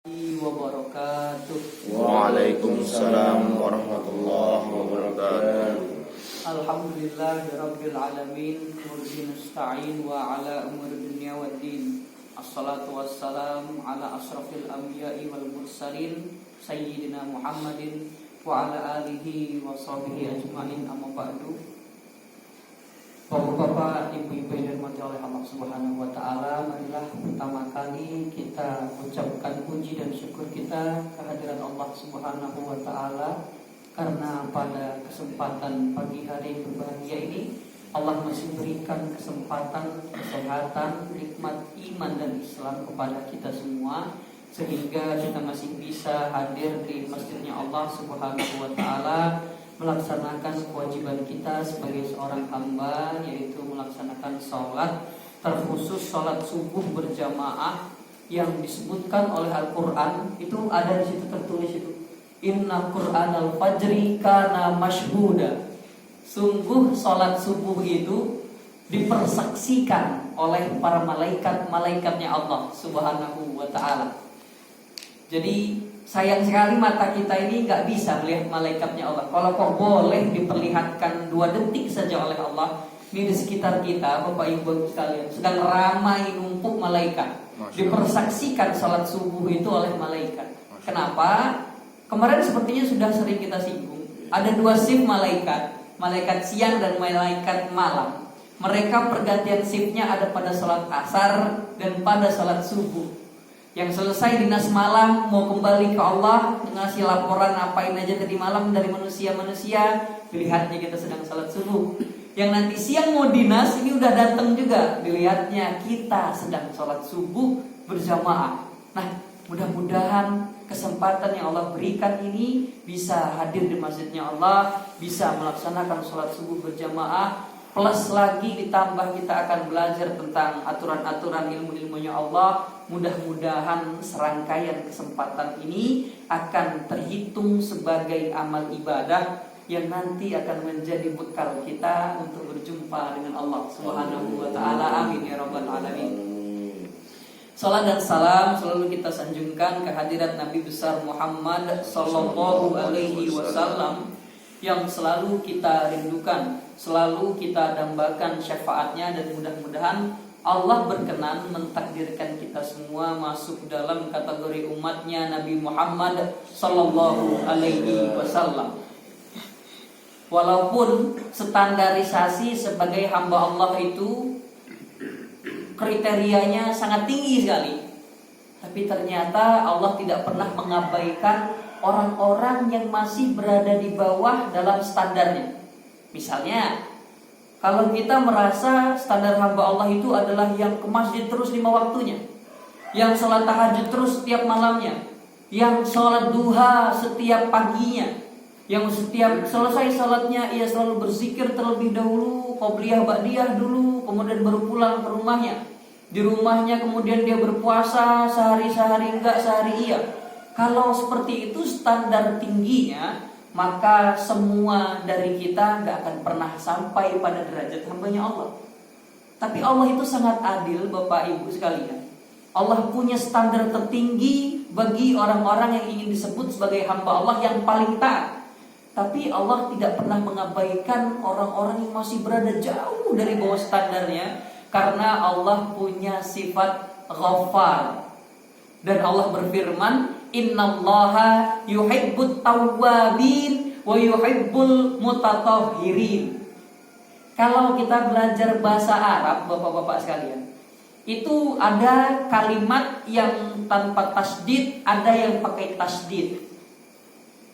Wabarakatuh. Waalaikumsalam warahmatullahi wabarakatuh. Alhamdulillahirabbil alamin, murji nasta'in wa ala umuri dunya waddin. Assalatu wassalamu ala asrafil anbiya'i wal mursalin sayyidina Muhammadin wa ala alihi wa sahbihi ajmain, amma ba'du. Bapak-bapak, ibu-ibu yang dirahmati oleh Allah Subhanahu wa taala, marilah pertama kali kita ucapkan puji dan syukur kita kehadiran Allah Subhanahu wa taala karena pada kesempatan pagi hari berbahagia ini Allah masih berikan kesempatan, kesehatan, nikmat iman dan Islam kepada kita semua, sehingga kita masih bisa hadir di masjidnya Allah Subhanahu wa taala, melaksanakan kewajiban kita sebagai seorang hamba, yaitu melaksanakan sholat, terkhusus sholat subuh berjamaah yang disebutkan oleh Al-Quran. Itu ada di situ tertulis itu, Inna Qur'anal Fajri kana mashhuda. Sungguh sholat subuh itu dipersaksikan oleh para malaikat-malaikatnya Allah Subhanahu wa ta'ala. Jadi sayang sekali mata kita ini nggak bisa melihat malaikatnya Allah. Kalau kok boleh diperlihatkan 2 detik saja oleh Allah, ini di sekitar kita, Bapak Ibu sekalian, sedang ramai numpuk malaikat. Dipersaksikan salat subuh itu oleh malaikat. Kenapa? Kemarin sepertinya sudah sering kita singgung. Ada 2 shift malaikat, malaikat siang dan malaikat malam. Mereka pergantian shiftnya ada pada salat asar dan pada salat subuh. Yang selesai dinas malam mau kembali ke Allah, ngasih laporan apain aja tadi malam dari manusia-manusia, dilihatnya kita sedang salat subuh. Yang nanti siang mau dinas, ini udah datang juga, dilihatnya kita sedang salat subuh berjamaah. Nah, mudah-mudahan kesempatan yang Allah berikan ini bisa hadir di masjidnya Allah, bisa melaksanakan salat subuh berjamaah. Plus lagi ditambah kita akan belajar tentang aturan-aturan ilmu-ilmunya Allah. Mudah-mudahan serangkaian kesempatan ini akan terhitung sebagai amal ibadah yang nanti akan menjadi bekal kita untuk berjumpa dengan Allah Subhanahu wa ta'ala. Amin ya rabbal alamin. Salat dan salam selalu kita sanjungkan kehadirat Nabi besar Muhammad sallallahu alaihi wasallam yang selalu kita rindukan, selalu kita dambakan syafaatnya, dan mudah-mudahan Allah berkenan mentakdirkan kita semua masuk dalam kategori umatnya Nabi Muhammad sallallahu alaihi wasallam. Walaupun standarisasi sebagai hamba Allah itu kriterianya sangat tinggi sekali, tapi ternyata Allah tidak pernah mengabaikan orang-orang yang masih berada di bawah dalam standarnya. Misalnya, kalau kita merasa standar hamba Allah itu adalah yang ke masjid terus 5 waktunya, yang sholat tahajud terus setiap malamnya, yang sholat duha setiap paginya, yang setiap selesai sholatnya ia selalu berzikir terlebih dahulu, qobliyah ba'diyah dulu, kemudian baru pulang ke rumahnya. Di rumahnya kemudian dia berpuasa sehari enggak, sehari iya. Kalau seperti itu standar tingginya, maka semua dari kita gak akan pernah sampai pada derajat hambanya Allah. Tapi Allah itu sangat adil, Bapak Ibu sekalian. Allah punya standar tertinggi bagi orang-orang yang ingin disebut sebagai hamba Allah yang paling taat. Tapi Allah tidak pernah mengabaikan orang-orang yang masih berada jauh dari bawah standarnya, karena Allah punya sifat Ghaffar. Dan Allah berfirman, Innallaha yuhibbut tawwabin wa yuhibbul mutatahhirin. Kalau kita belajar bahasa Arab, Bapak-bapak sekalian, itu ada kalimat yang tanpa tasdid, ada yang pakai tasdid.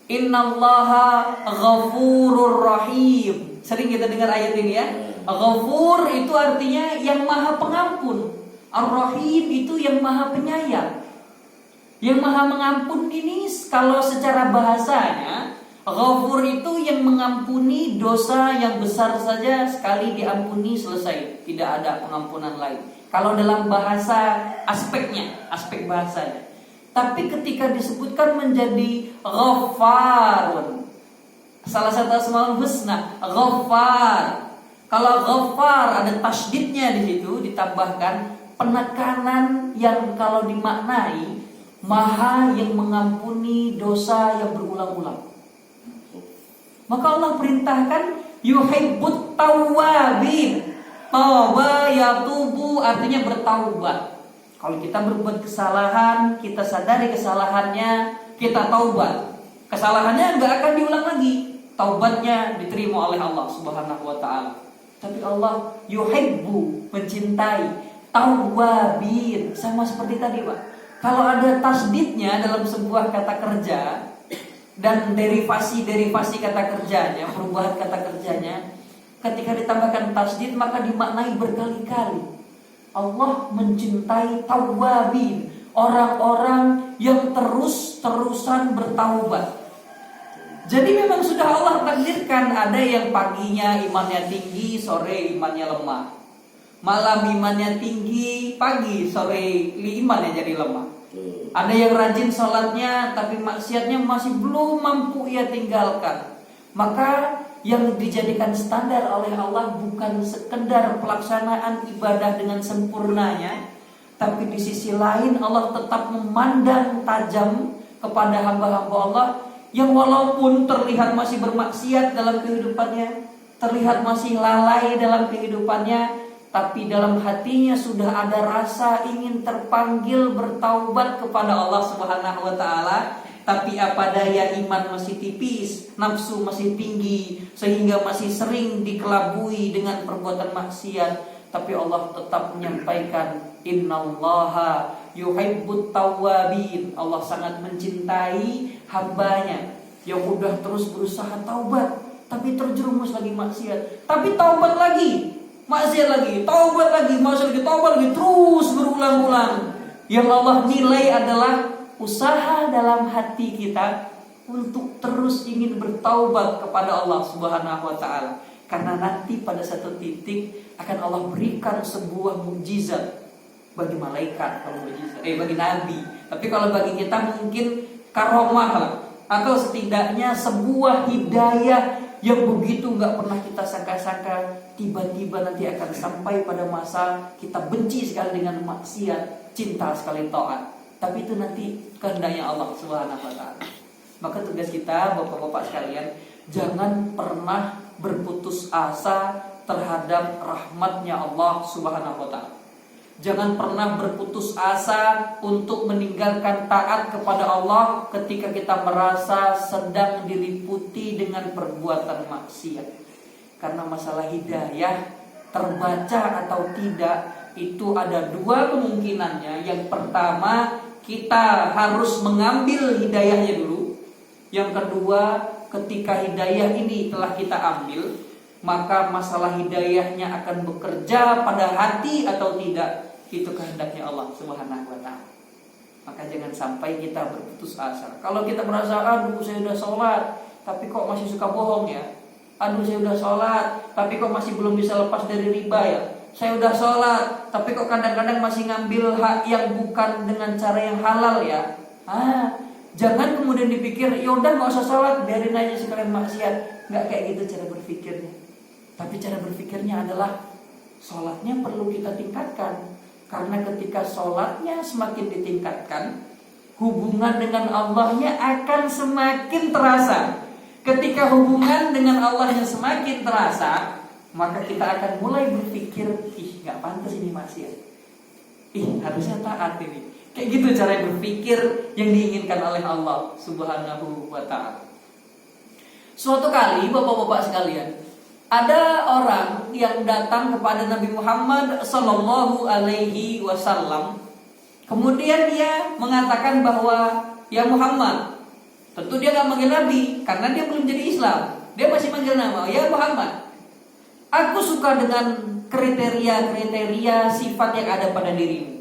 Innallaha ghafurur rahim. Sering kita dengar ayat ini ya. Ghafur itu artinya yang maha pengampun. Ar-Rahim itu yang maha penyayang. Yang maha mengampun ini kalau secara bahasanya, Ghafur itu yang mengampuni dosa yang besar saja sekali diampuni selesai, tidak ada pengampunan lain. Kalau dalam bahasa aspeknya, aspek bahasanya. Tapi ketika disebutkan menjadi Ghaffar, salah satu Asmaul Husna, Ghaffar. Kalau Ghaffar ada tasydidnya di situ, ditambahkan penekanan yang kalau dimaknai Maha yang mengampuni dosa yang berulang-ulang. Maka Allah perintahkan yuhibbut tawwabin. Tauba yatubu artinya bertaubat. Kalau kita berbuat kesalahan, kita sadari kesalahannya, kita taubat. Kesalahannya nggak akan diulang lagi. Taubatnya diterima oleh Allah Subhanahu wa taala. Tapi Allah yuhibbu, mencintai, tawwabin, sama seperti tadi, Pak. Kalau ada tasdidnya dalam sebuah kata kerja dan derivasi kata kerjanya, perubahan kata kerjanya, ketika ditambahkan tasdid maka dimaknai berkali-kali. Allah mencintai tawwabin, orang-orang yang terus-terusan bertaubat. Jadi memang sudah Allah takdirkan, ada yang paginya imannya tinggi, sore imannya lemah. Malam imannya tinggi, pagi, sore imannya jadi lemah. Ada yang rajin sholatnya, tapi maksiatnya masih belum mampu ia tinggalkan. Maka yang dijadikan standar oleh Allah bukan sekedar pelaksanaan ibadah dengan sempurnanya, tapi di sisi lain Allah tetap memandang tajam kepada hamba-hamba Allah yang walaupun terlihat masih bermaksiat dalam kehidupannya, terlihat masih lalai dalam kehidupannya, tapi dalam hatinya sudah ada rasa ingin terpanggil bertaubat kepada Allah Subhanahu wa taala. Tapi apa daya, iman masih tipis, nafsu masih tinggi, sehingga masih sering dikelabui dengan perbuatan maksiat. Tapi Allah tetap menyampaikan, innallaha yuhibbut tawwabin. Allah sangat mencintai hambanya yang udah terus berusaha taubat, tapi terjerumus lagi maksiat, tapi taubat lagi, maksiat lagi, taubat lagi, maksiat lagi, taubat lagi, terus berulang-ulang. Yang Allah nilai adalah usaha dalam hati kita untuk terus ingin bertaubat kepada Allah Subhanahu wa taala. Karena nanti pada satu titik akan Allah berikan sebuah mukjizat bagi malaikat, kalau mukjizat bagi nabi. Tapi kalau bagi kita mungkin karomah lah, atau setidaknya sebuah hidayah yang begitu nggak pernah kita sangka-sangka, tiba-tiba nanti akan sampai pada masa kita benci sekali dengan maksiat, cinta sekali taat. Tapi itu nanti kehendaknya Allah Subhanahu wa taala. Maka tugas kita Bapak-bapak sekalian, jangan pernah berputus asa terhadap rahmatnya Allah Subhanahu wa taala. Jangan pernah berputus asa untuk meninggalkan taat kepada Allah ketika kita merasa sedang diliputi dengan perbuatan maksiat. Karena masalah hidayah terbaca atau tidak itu ada dua kemungkinannya. Yang pertama, kita harus mengambil hidayahnya dulu. Yang kedua, ketika hidayah ini telah kita ambil, maka masalah hidayahnya akan bekerja pada hati atau tidak, itu kehendaknya Allah Subhanahu wa taala. Maka jangan sampai kita berputus asa. Kalau kita merasa, aduh saya udah sholat, tapi kok masih suka bohong ya. Aduh saya udah sholat, tapi kok masih belum bisa lepas dari riba ya. Saya udah sholat, tapi kok kadang-kadang masih ngambil hak yang bukan dengan cara yang halal ya. Jangan kemudian dipikir, yaudah gak usah sholat, biarin aja sekalian maksiat. Gak kayak gitu cara berpikirnya. Tapi cara berpikirnya adalah sholatnya perlu kita tingkatkan. Karena ketika sholatnya semakin ditingkatkan, hubungan dengan Allahnya akan semakin terasa. Ketika hubungan dengan Allahnya semakin terasa, maka kita akan mulai berpikir, gak pantas ini maksiat, harusnya taat ini. Kayak gitu cara berpikir yang diinginkan oleh Allah Subhanahu wa ta'ala. Suatu kali bapak-bapak sekalian, ada orang yang datang kepada Nabi Muhammad Sallallahu Alaihi Wasallam. Kemudian dia mengatakan bahwa, ya Muhammad. Tentu dia gak manggil Nabi, karena dia belum jadi Islam. Dia masih manggil nama, ya Muhammad, aku suka dengan kriteria-kriteria sifat yang ada pada dirimu.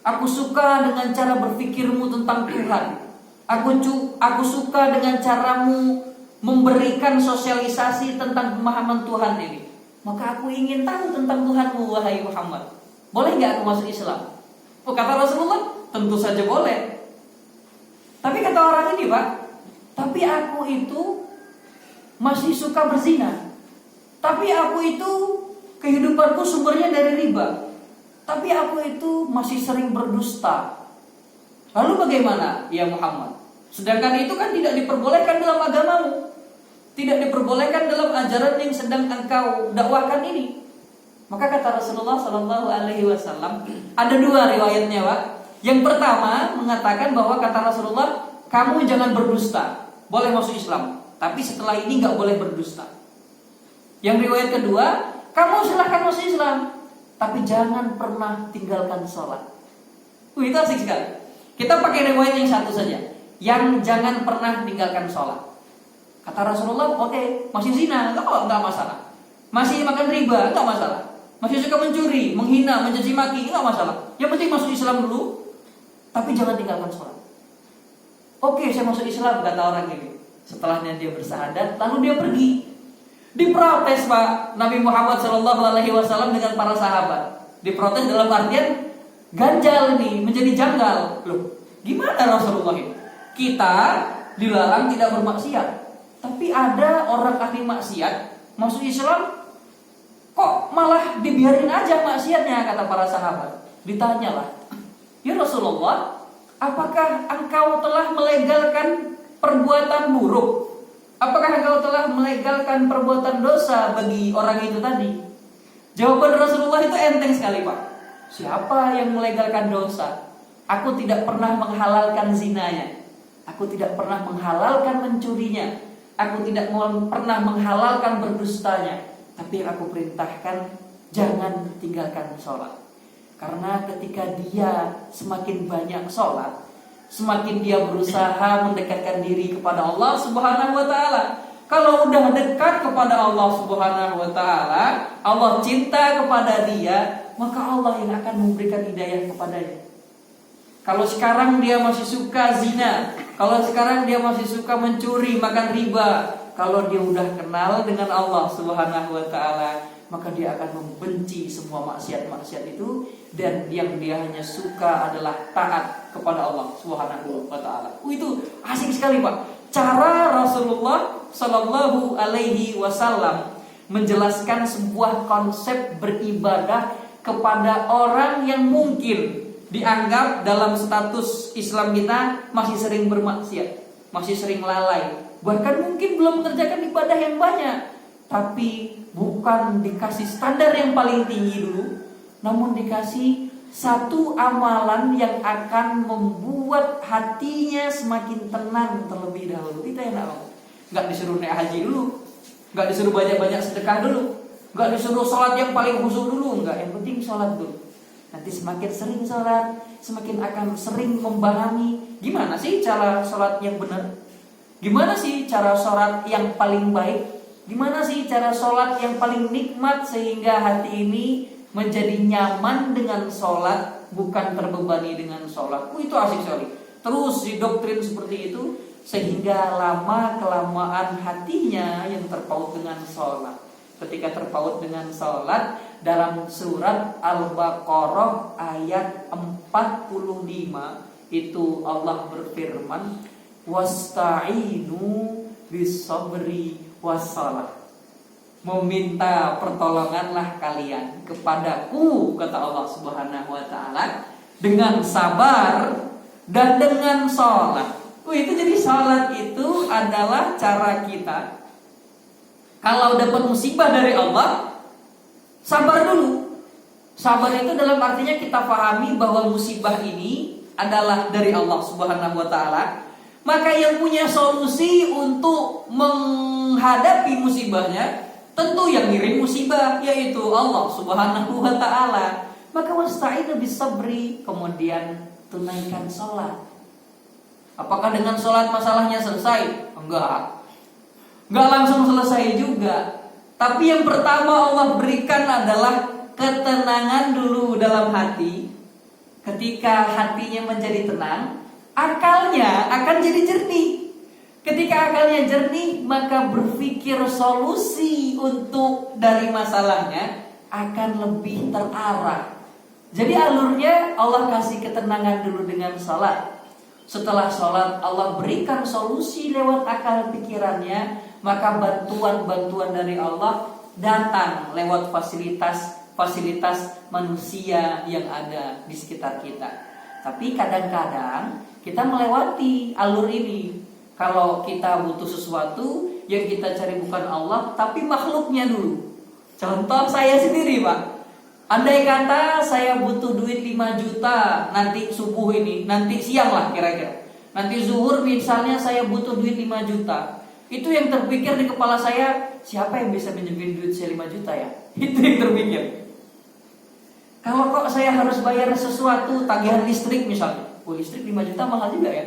Aku suka dengan cara berpikirmu tentang Tuhan. Aku suka dengan caramu memberikan sosialisasi tentang pemahaman Tuhan ini. Maka aku ingin tahu tentang Tuhanmu, wahai Muhammad. Boleh gak aku masuk Islam? Kata Rasulullah, tentu saja boleh. Tapi kata orang ini, Pak, tapi aku itu masih suka berzina. Tapi aku itu kehidupanku sumbernya dari riba. Tapi aku itu masih sering berdusta. Lalu bagaimana ya Muhammad? Sedangkan itu kan tidak diperbolehkan dalam agamamu, tidak diperbolehkan dalam ajaran yang sedang engkau dakwahkan ini. Maka kata Rasulullah Shallallahu Alaihi Wasallam, ada dua riwayatnya, Pak. Yang pertama mengatakan bahwa kata Rasulullah, kamu jangan berdusta, boleh masuk Islam, tapi setelah ini nggak boleh berdusta. Yang riwayat kedua, kamu silahkan masuk Islam, tapi jangan pernah tinggalkan sholat. Itu asik sekali. Kita pakai riwayat yang satu saja, yang jangan pernah tinggalkan sholat. Kata Rasulullah, oke, masih zina, nggak masalah. Masih makan riba, nggak masalah. Masih suka mencuri, menghina, mencaci maki, nggak masalah. Yang penting masuk Islam dulu, tapi jangan tinggalkan sholat. Oke, saya masuk Islam, kata orang ini. Setelahnya dia bersahadat, lalu dia pergi. Diprotes, Pak, Nabi Muhammad SAW dengan para sahabat. Diprotes dalam artian ganjal ini, menjadi janggal. Loh, gimana Rasulullah ini? Kita dilarang tidak bermaksiat, tapi ada orang ahli maksiat masuk Islam, kok malah dibiarin aja maksiatnya, kata para sahabat. Ditanyalah, ya Rasulullah, apakah engkau telah melegalkan perbuatan buruk? Apakah engkau telah melegalkan perbuatan dosa bagi orang itu tadi? Jawaban Rasulullah itu enteng sekali, Pak. Siapa yang melegalkan dosa? Aku tidak pernah menghalalkan zinanya. Aku tidak pernah menghalalkan mencurinya. Aku tidak pernah menghalalkan berdustanya. Tapi yang aku perintahkan, jangan tinggalkan sholat. Karena ketika dia semakin banyak sholat, semakin dia berusaha mendekatkan diri kepada Allah Subhanahu wa ta'ala. Kalau udah dekat kepada Allah Subhanahu wa ta'ala, Allah cinta kepada dia, maka Allah yang akan memberikan hidayah kepadanya. Kalau sekarang dia masih suka zina, kalau sekarang dia masih suka mencuri, makan riba, kalau dia udah kenal dengan Allah Subhanahu wa ta'ala, maka dia akan membenci semua maksiat-maksiat itu, dan yang dia hanya suka adalah taat kepada Allah Subhanahu wa ta'ala. Itu asik sekali, Pak. Cara Rasulullah Sallallahu Alaihi Wasallam menjelaskan sebuah konsep beribadah kepada orang yang mungkin dianggap dalam status Islam kita masih sering bermaksiat, masih sering lalai, bahkan mungkin belum mengerjakan ibadah yang banyak, tapi bukan dikasih standar yang paling tinggi dulu, namun dikasih satu amalan yang akan membuat hatinya semakin tenang terlebih dahulu. Itu enak banget. Nggak disuruh naik haji dulu, nggak disuruh banyak-banyak sedekah dulu, nggak disuruh sholat yang paling khusyuk dulu, nggak. Yang penting sholat dulu. Nanti semakin sering sholat, semakin akan sering memahami gimana sih cara sholat yang benar, gimana sih cara sholat yang paling baik, gimana sih cara sholat yang paling nikmat, sehingga hati ini menjadi nyaman dengan sholat, bukan terbebani dengan sholat. Itu asik sekali. Terus didoktrin seperti itu, sehingga lama-kelamaan hatinya yang terpaut dengan sholat. Ketika terpaut dengan sholat, dalam surat Al-Baqarah ayat 45 itu Allah berfirman, wasta'inu bis-sabri was-shalah. Meminta pertolonganlah kalian kepadaku, kata Allah Subhanahu wa ta'ala, dengan sabar dan dengan sholat. Itu jadi sholat itu adalah cara kita kalau dapat musibah dari Allah, sabar dulu. Sabar itu dalam artinya kita pahami bahwa musibah ini adalah dari Allah Subhanahu wa ta'ala. Maka yang punya solusi untuk menghadapi musibahnya tentu yang ngirim musibah, yaitu Allah Subhanahu wa ta'ala. Maka wasta'inu bis-sabri, kemudian tunaikan sholat. Apakah dengan sholat masalahnya selesai? Enggak langsung selesai juga. Tapi yang pertama Allah berikan adalah ketenangan dulu dalam hati. Ketika hatinya menjadi tenang, akalnya akan jadi jernih. Ketika akalnya jernih, maka berpikir solusi untuk dari masalahnya akan lebih terarah. Jadi alurnya Allah kasih ketenangan dulu dengan salat. Setelah salat Allah berikan solusi lewat akal pikirannya, maka bantuan-bantuan dari Allah datang lewat fasilitas manusia yang ada di sekitar kita. Tapi kadang-kadang kita melewati alur ini. Kalau kita butuh sesuatu, yang kita cari bukan Allah, tapi makhluknya dulu. Contoh saya sendiri, Pak. Andai kata saya butuh duit 5 juta nanti subuh ini, nanti siang lah kira-kira. Nanti zuhur misalnya saya butuh duit 5 juta. Itu yang terpikir di kepala saya, siapa yang bisa minjemin duit saya 5 juta ya? Itu yang terpikir. Kalau kok saya harus bayar sesuatu, tagihan listrik misalnya. Listrik 5 juta mahal juga ya.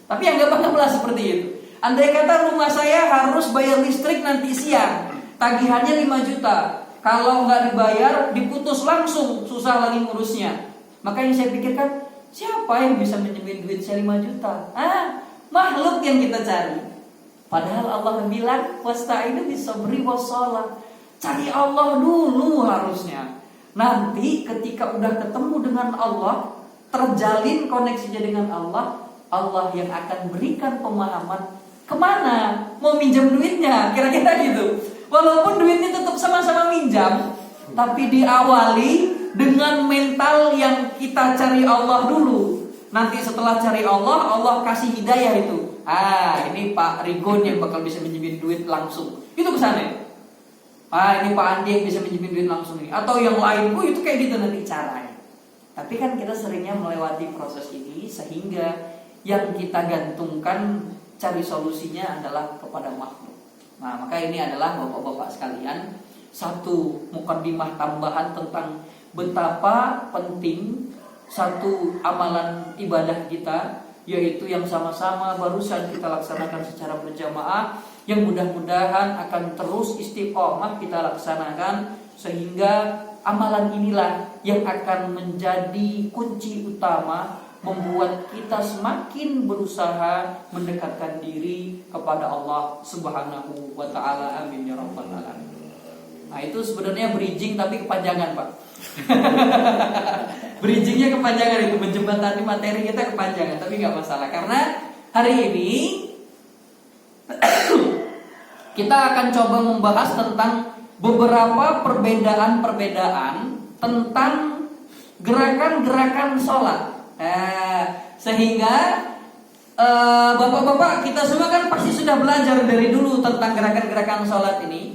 Tapi anggaplah seperti itu. Andai kata rumah saya harus bayar listrik nanti siang, tagihannya 5 juta. Kalau nggak dibayar, diputus langsung, susah lagi ngurusnya. Maka yang saya pikirkan, siapa yang bisa minjemin duit saya 5 juta? Makhluk yang kita cari. Padahal Allah bilang, wasta'inu bis-sabri was-shalah. Cari Allah dulu harusnya. Nanti ketika udah ketemu dengan Allah, terjalin koneksinya dengan Allah, Allah yang akan berikan pemahaman kemana mau minjam duitnya, kira-kira gitu. Walaupun duitnya tetap sama-sama minjam, tapi diawali dengan mental yang kita cari Allah dulu. Nanti setelah cari Allah, Allah kasih hidayah itu. Ini Pak Rigon yang bakal bisa minjemin duit langsung. Itu kesannya. Ini Pak Andi yang bisa minjemin duit langsung nih. Atau yang lain, itu kayak gitu nanti caranya. Tapi kan kita seringnya melewati proses ini, sehingga yang kita gantungkan cari solusinya adalah kepada makhluk. Nah, maka ini adalah bapak-bapak sekalian, satu mukadimah tambahan tentang betapa penting satu amalan ibadah kita, yaitu yang sama-sama barusan kita laksanakan secara berjamaah, yang mudah-mudahan akan terus istiqomah kita laksanakan, sehingga amalan inilah yang akan menjadi kunci utama membuat kita semakin berusaha mendekatkan diri kepada Allah Subhanahu wa ta'ala. Amin ya rabbal alamin. Nah, itu sebenarnya bridging tapi kepanjangan, Pak. Bridgingnya kepanjangan, itu menjembatani materi kita kepanjangan, tapi nggak masalah karena hari ini kita akan coba membahas tentang beberapa perbedaan-perbedaan tentang gerakan-gerakan sholat. Sehingga bapak-bapak kita semua kan pasti sudah belajar dari dulu tentang gerakan-gerakan sholat ini.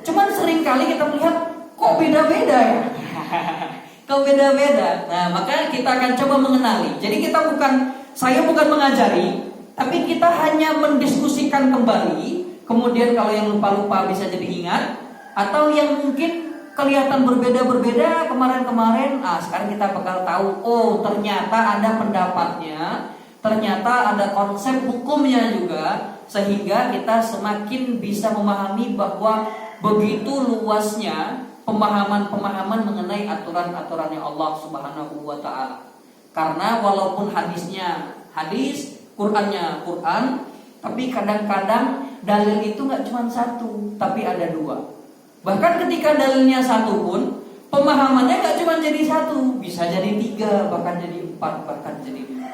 Cuman seringkali kita melihat kok beda-beda ya. Kok beda-beda. Nah, maka kita akan coba mengenali. Jadi saya bukan mengajari, tapi kita hanya mendiskusikan kembali. Kemudian kalau yang lupa-lupa bisa jadi ingat, atau yang mungkin kelihatan berbeda-berbeda kemarin-kemarin, sekarang kita bakal tahu, ternyata ada pendapatnya, ternyata ada konsep hukumnya juga, sehingga kita semakin bisa memahami bahwa begitu luasnya pemahaman-pemahaman mengenai aturan-aturannya Allah Subhanahu wa ta'ala. Karena walaupun hadisnya hadis, Qur'annya Qur'an, tapi kadang-kadang dalil itu gak cuma satu, tapi ada dua. Bahkan ketika dalilnya satu pun, pemahamannya gak cuma jadi satu, bisa jadi 3, bahkan jadi 4, bahkan jadi 5.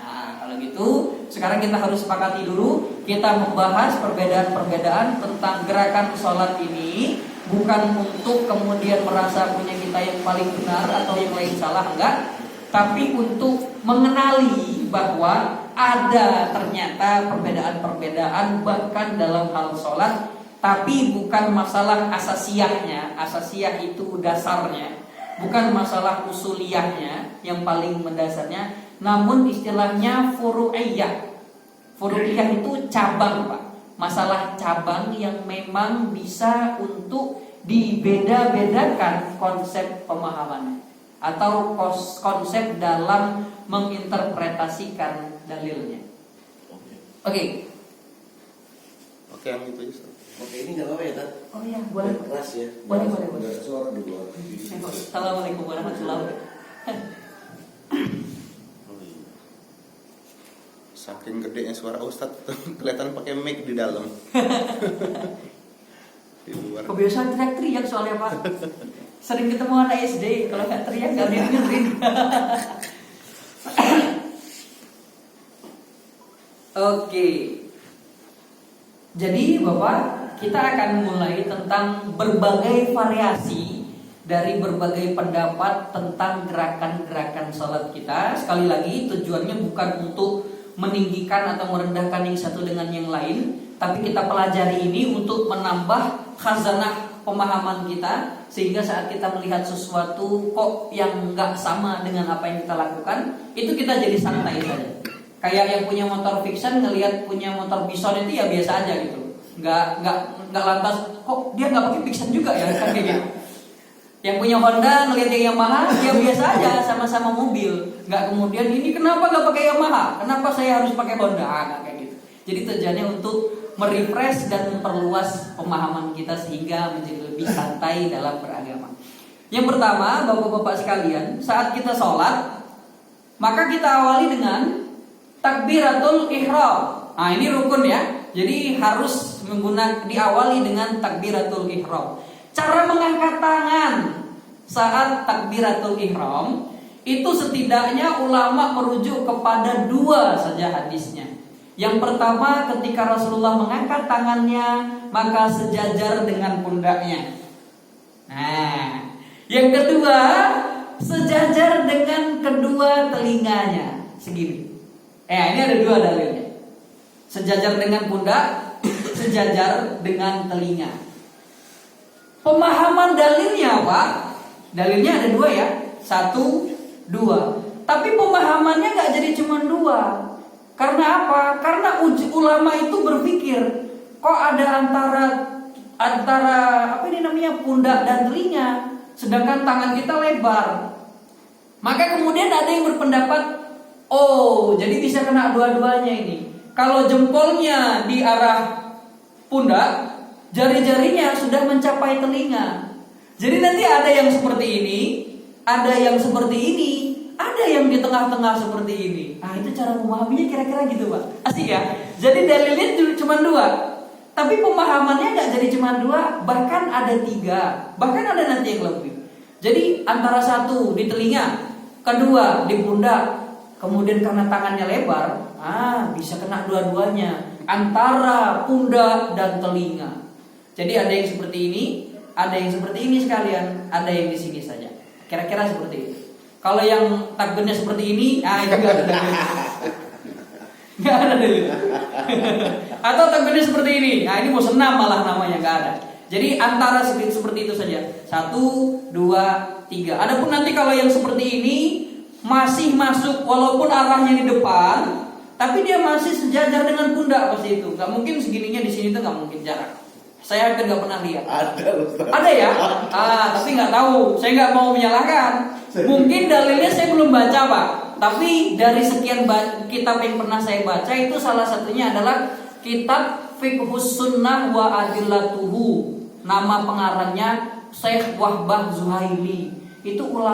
Nah, kalau gitu sekarang kita harus sepakati dulu, kita membahas perbedaan-perbedaan tentang gerakan sholat ini, bukan untuk kemudian merasa punya kita yang paling benar atau yang lain salah, enggak, tapi untuk mengenali bahwa ada ternyata perbedaan-perbedaan bahkan dalam hal sholat. Tapi bukan masalah asasiyahnya, asasiyah itu dasarnya, bukan masalah usuliyahnya yang paling mendasarnya, namun istilahnya furu'iyah. Furu'iyah itu cabang, Pak. Masalah cabang yang memang bisa untuk dibeda-bedakan konsep pemahamannya atau konsep dalam menginterpretasikan dalilnya. Oke, yang itu aja. Oke, ini nggak apa-apa ya, Tat? Oh iya, boleh. Keras ya. Boleh. Ada suara di luar. Assalamualaikum warahmatullahi wabarakatuh. Saking gedenya suara Ustadz kelihatan pakai mic di dalam. Di luar. Kebiasaan teriak-teriak soalnya, Pak. Sering ketemu anak SD, kalau nggak teriak nggak dengerin. Oke. Jadi Bapak, kita akan mulai tentang berbagai variasi dari berbagai pendapat tentang gerakan-gerakan sholat kita. Sekali lagi tujuannya bukan untuk meninggikan atau merendahkan yang satu dengan yang lain, tapi kita pelajari ini untuk menambah khazanah pemahaman kita, sehingga saat kita melihat sesuatu kok yang nggak sama dengan apa yang kita lakukan, itu kita jadi santai saja. Kayak yang punya motor fiction ngelihat punya motor bison itu ya biasa aja gitu, nggak lantas kok dia nggak pakai fiction juga ya, kan kayak gitu. Yang punya Honda ngelihat yang Yamaha, dia biasa aja, sama-sama mobil. Nggak kemudian ini kenapa nggak pakai Yamaha? Kenapa saya harus pakai Honda? Nggak kayak gitu. Jadi tujuannya untuk merefresh dan memperluas pemahaman kita sehingga menjadi lebih santai dalam beragama. Yang pertama, bapak-bapak sekalian, saat kita sholat, maka kita awali dengan takbiratul ihram. Nah ini rukun ya. Jadi harus diawali dengan takbiratul ihram. Cara mengangkat tangan saat takbiratul ihram itu setidaknya ulama merujuk kepada 2 saja hadisnya. Yang pertama, ketika Rasulullah mengangkat tangannya maka sejajar dengan pundaknya. Nah, yang kedua, sejajar dengan kedua telinganya segini. Ini ada 2 dalilnya. Sejajar dengan pundak, sejajar dengan telinga. Pemahaman dalilnya Pak, dalilnya ada 2 ya, 1, 2. Tapi pemahamannya nggak jadi cuma 2. Karena apa? Karena ulama itu berpikir kok ada antara apa ini namanya pundak dan telinga, sedangkan tangan kita lebar. Maka kemudian ada yang berpendapat, oh jadi bisa kena dua-duanya ini. Kalau jempolnya di arah pundak, jari-jarinya sudah mencapai telinga. Jadi nanti ada yang seperti ini, ada yang seperti ini, ada yang di tengah-tengah seperti ini. Itu cara memahaminya kira-kira gitu Pak. Asik ya. Jadi dalilnya cuma 2, tapi pemahamannya nggak jadi cuma 2, bahkan ada 3, bahkan ada nanti yang lebih. Jadi antara 1 di telinga, kedua di pundak, kemudian karena tangannya lebar, bisa kena dua-duanya, antara pundak dan telinga. Jadi ada yang seperti ini, ada yang seperti ini sekalian, ada yang di sini saja. Kira-kira seperti itu. Kalau yang takbirnya seperti ini, itu nggak ada dalil. Nggak ada dalil. Atau takbirnya seperti ini, ini mau senam malah namanya, nggak ada. Jadi antara seperti itu saja. 1, 2, 3. Adapun nanti kalau yang seperti ini masih masuk, walaupun arahnya di depan, tapi dia masih sejajar dengan pundak pasti itu. Nggak mungkin segininya di sini tuh nggak mungkin jarak. Saya hampir nggak pernah lihat. Ada ya? Tapi nggak tahu. Saya nggak mau menyalahkan. Mungkin dalilnya saya belum baca Pak. Tapi dari sekian kitab yang pernah saya baca itu salah satunya adalah kitab Fiqhus Sunnah wa Adillatuhu. Nama pengarangnya Syekh Wahbah Zuhaili. Itu ulama